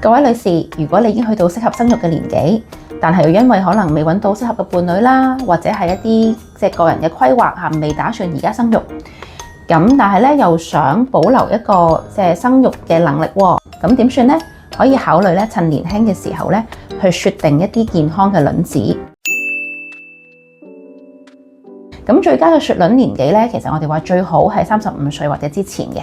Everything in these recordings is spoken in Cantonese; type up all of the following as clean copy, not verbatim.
各位女士，如果你已經去到適合生育嘅年紀，但係又因為可能未揾到適合嘅伴侶啦，或者係一啲個人嘅規劃未打算而家生育，咁但係咧又想保留一個生育嘅能力喎，咁點算呢？可以考慮咧趁年輕嘅時候咧去雪定一啲健康嘅卵子。咁最佳嘅雪卵年紀咧，其實我哋話最好係35歲或者之前嘅，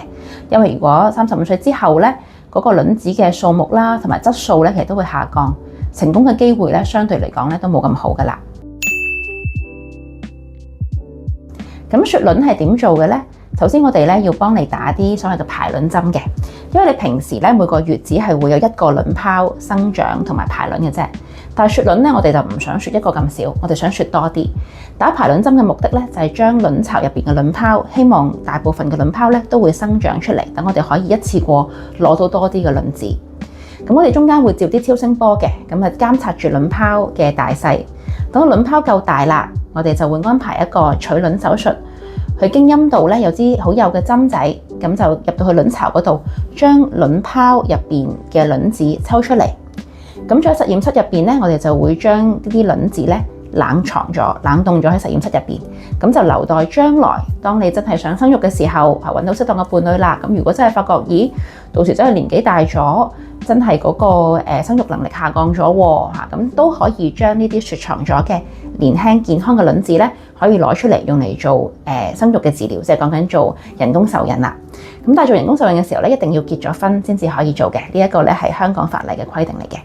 因為如果35歲之後咧，嗰個卵子嘅數目啦同埋質素咧，其實都會下降，成功嘅機會咧相對嚟講咧都冇咁好噶啦。咁雪卵係點做嘅咧？首先我哋咧要幫你打啲所謂嘅排卵針嘅，因為你平時咧每個月只係會有一個卵泡生長同埋排卵嘅啫。但係雪卵咧，我哋就唔想雪一個咁少，我哋想雪多啲。打排卵針嘅目的咧，就係將卵巢入邊嘅卵泡，希望大部分嘅卵泡咧都會生長出嚟，等我哋可以一次過攞到多啲嘅卵子。咁我哋中間會照啲超聲波嘅，咁啊監察住卵泡嘅大細。等卵泡夠大啦，我哋就會安排一個取卵手術。佢經陰道咧有支好幼嘅針仔，咁就入到去卵巢嗰度，將卵泡入邊嘅卵子抽出嚟。咁在實驗室入邊咧，我哋就會將呢啲卵子咧冷藏咗、冷凍咗喺實驗室入邊，咁就留待將來當你真係想生育嘅時候，揾到適當嘅伴侶啦。咁如果真係發覺，咦，到時真係年紀大咗，真係嗰個生育能力下降咗喎，咁都可以將呢啲雪藏咗嘅年輕健康嘅卵子咧，可以攞出嚟用嚟做生育嘅治療，即係講緊做人工受孕啦。咁但係做人工受孕嘅時候咧，一定要結咗婚先至可以做嘅，呢一個咧係香港法例嘅規定嚟嘅。